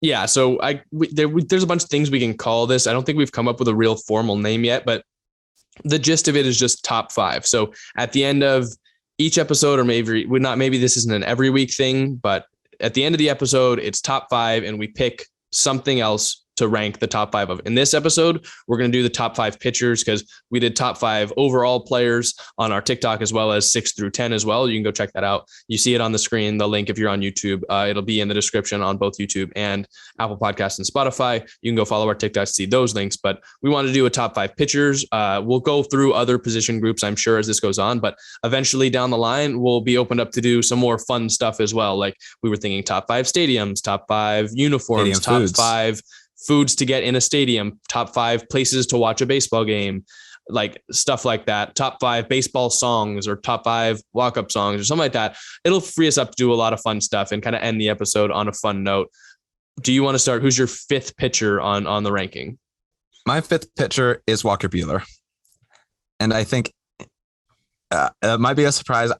Yeah, so there's a bunch of things we can call this. I don't think we've come up with a real formal name yet, but the gist of it is just top five. So at the end of each episode, or maybe this isn't an every week thing, but at the end of the episode, it's top five, and we pick something else to rank the top five of. In this episode, we're going to do the top five pitchers because we did top five overall players on our TikTok as well as 6 through 10 as well. You can go check that out. You see it on the screen, the link if you're on YouTube. It'll be in the description on both YouTube and Apple Podcasts and Spotify. You can go follow our TikTok to see those links. But we want to do a top five pitchers. We'll go through other position groups, I'm sure, as this goes on. But eventually down the line, we'll be opened up to do some more fun stuff as well. Like we were thinking top five stadiums, top five uniforms, top five foods to get in a stadium, top five places to watch a baseball game, like stuff like that, top five baseball songs or top five walk-up songs or something like that. It'll free us up to do a lot of fun stuff and kind of end the episode on a fun note. Do you want to start? Who's your fifth pitcher on the ranking? My fifth pitcher is Walker Bueller. And I think it might be a surprise.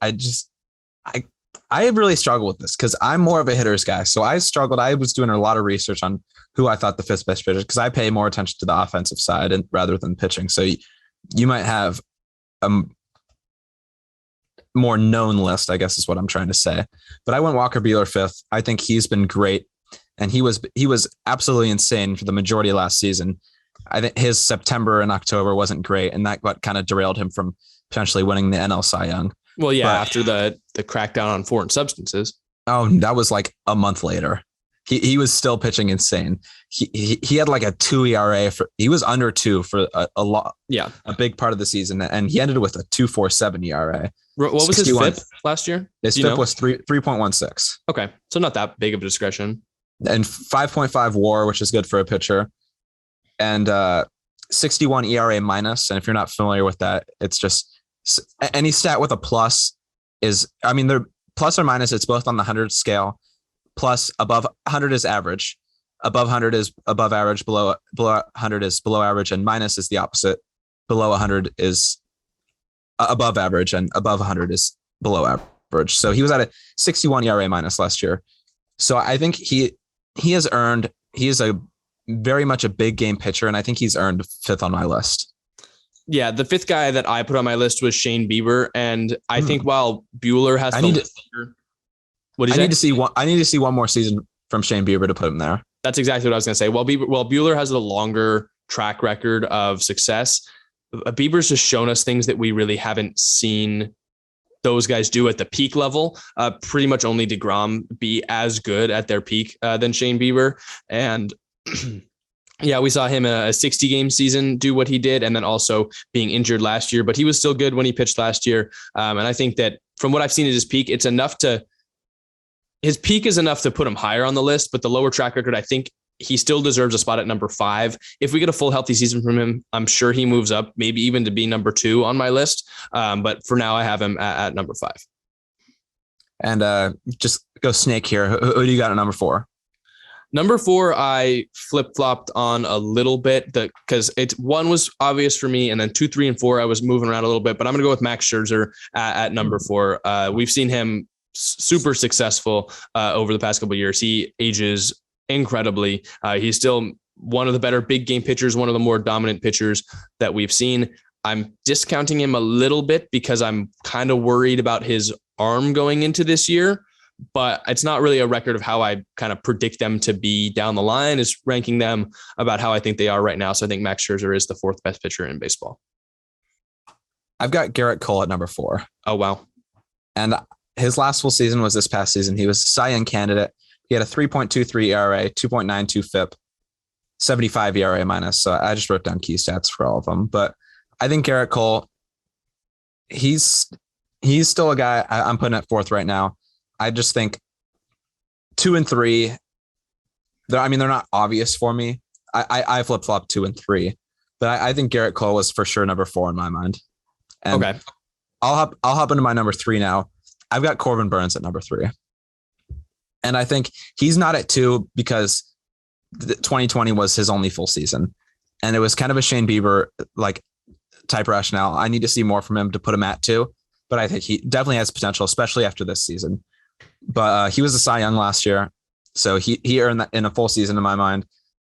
I really struggle with this because I'm more of a hitters guy. So I struggled. I was doing a lot of research on who I thought the fifth best pitcher, because I pay more attention to the offensive side and rather than pitching. So you might have a more known list, I guess is what I'm trying to say. But I went Walker Bueller fifth. I think he's been great. And he was absolutely insane for the majority of last season. I think his September and October wasn't great. And that kind of derailed him from potentially winning the NL Cy Young. Well, yeah, after the crackdown on foreign substances. Oh, that was like a month later. He was still pitching insane. He had like a 2 ERA he was under 2 for a lot. Yeah, a big part of the season, and he ended with a 2.47 ERA. What was 61. His FIP last year? His FIP was 3.16. Okay, so not that big of a discretion. And 5.5 WAR, which is good for a pitcher, and 61 ERA minus. And if you're not familiar with that, it's just any stat with a plus is, I mean, they're plus or minus. It's both on the 100 scale. Plus above 100 is average. Above 100 is above average. Below 100 is below average. And minus is the opposite. Below 100 is above average, and above 100 is below average. So he was at a 61 ERA minus last year. So I think he is a very much a big game pitcher. And I think he's earned fifth on my list. Yeah, the fifth guy that I put on my list was Shane Bieber, and I think while Bueller has I need to see one more season from Shane Bieber to put him there. That's exactly what I was going to say. While Bueller has a longer track record of success, Bieber's just shown us things that we really haven't seen those guys do at the peak level. Pretty much only DeGrom be as good at their peak than Shane Bieber, and yeah, we saw him in a 60-game season do what he did, and then also being injured last year, but he was still good when he pitched last year. And I think that from what I've seen at his peak, his peak is enough to put him higher on the list, but the lower track record, I think he still deserves a spot at number 5. If we get a full healthy season from him, I'm sure he moves up, maybe even to be number 2 on my list. But for now, I have him at number 5. And just go snake here. Who do you got at number 4? Number 4, I flip-flopped on a little bit because 1 was obvious for me, and then 2, 3, and 4, I was moving around a little bit, but I'm going to go with Max Scherzer at number 4. We've seen him super successful over the past couple of years. He ages incredibly. He's still one of the better big game pitchers, one of the more dominant pitchers that we've seen. I'm discounting him a little bit because I'm kind of worried about his arm going into this year. But it's not really a record of how I kind of predict them to be down the line. Is ranking them about how I think they are right now. So I think Max Scherzer is the 4th best pitcher in baseball. I've got Garrett Cole at number 4. Oh, wow. And his last full season was this past season. He was a Cy Young candidate. He had a 3.23 ERA, 2.92 FIP, 75 ERA minus. So I just wrote down key stats for all of them. But I think Garrett Cole, he's still a guy I'm putting at 4th right now. I just think 2 and 3, they're not obvious for me. I flip-flop 2 and 3, but I think Garrett Cole was for sure number 4 in my mind. And okay. I'll hop into my number 3 now. I've got Corbin Burns at number 3. And I think he's not at 2 because 2020 was his only full season. And it was kind of a Shane Bieber like type rationale. I need to see more from him to put him at 2, but I think he definitely has potential, especially after this season. But he was a Cy Young last year. So he earned that in a full season, in my mind,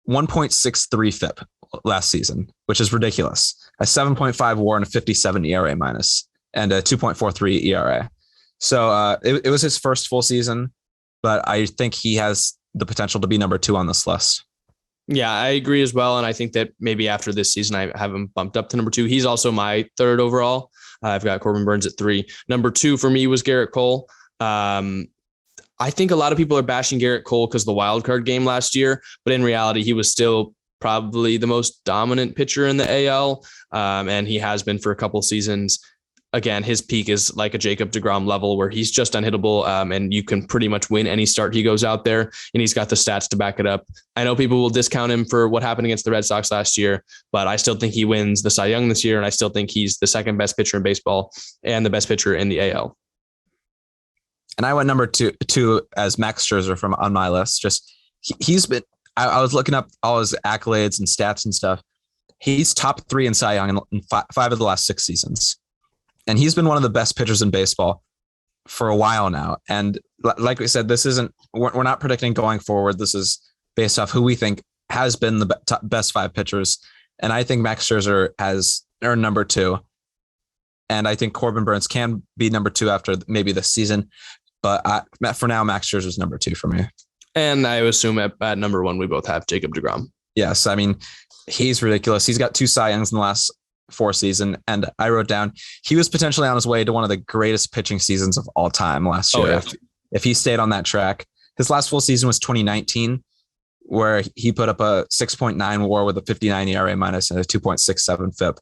1.63 FIP last season, which is ridiculous. A 7.5 WAR and a 57 ERA minus, and a 2.43 ERA. So it was his first full season, but I think he has the potential to be number 2 on this list. Yeah, I agree as well. And I think that maybe after this season, I have him bumped up to number 2. He's also my 3rd overall. I've got Corbin Burnes at 3. Number 2 for me was Garrett Cole. I think a lot of people are bashing Garrett Cole because of the wild card game last year, but in reality, he was still probably the most dominant pitcher in the AL. And he has been for a couple seasons. Again, his peak is like a Jacob deGrom level where he's just unhittable, and you can pretty much win any start he goes out there, and he's got the stats to back it up. I know people will discount him for what happened against the Red Sox last year, but I still think he wins the Cy Young this year, and I still think he's the 2nd best pitcher in baseball and the best pitcher in the AL. And I went number two as Max Scherzer from on my list. Just he's been. I was looking up all his accolades and stats and stuff. He's top 3 in Cy Young in 5 of the last 6 seasons. And he's been one of the best pitchers in baseball for a while now. And like we said, we're not predicting going forward. This is based off who we think has been the best 5 pitchers. And I think Max Scherzer has earned number 2. And I think Corbin Burnes can be number 2 after maybe this season. But for now, Max Scherzer is number 2 for me. And I assume at number 1, we both have Jacob deGrom. Yes. I mean, he's ridiculous. He's got 2 Cy Youngs in the last 4 seasons. And I wrote down, he was potentially on his way to one of the greatest pitching seasons of all time last year. Yeah. If he stayed on that track. His last full season was 2019, where he put up a 6.9 WAR with a 59 ERA minus and a 2.67 FIP.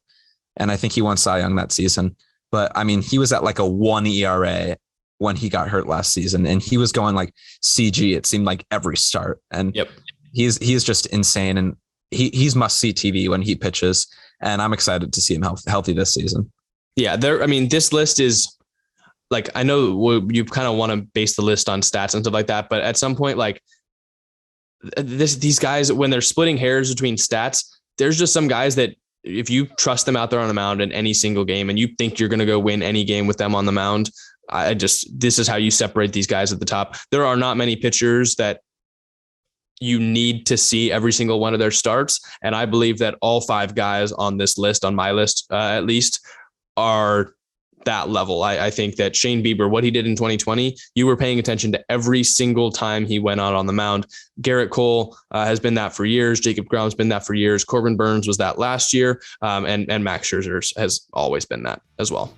And I think he won Cy Young that season. But I mean, he was at like a 1 ERA when he got hurt last season, and he was going like CG. It seemed like every start, and he's just insane. And he's must see TV when he pitches. And I'm excited to see him healthy this season. Yeah. This list is like, I know you kind of want to base the list on stats and stuff like that, but at some point, like these guys, when they're splitting hairs between stats, there's just some guys that if you trust them out there on the mound in any single game and you think you're going to go win any game with them on the mound, this is how you separate these guys at the top. There are not many pitchers that you need to see every single one of their starts. And I believe that all 5 guys on this list, on my list, at least, are that level. I think that Shane Bieber, what he did in 2020, you were paying attention to every single time he went out on the mound. Garrett Cole has been that for years. Jacob deGrom's been that for years. Corbin Burnes was that last year. And Max Scherzer has always been that as well.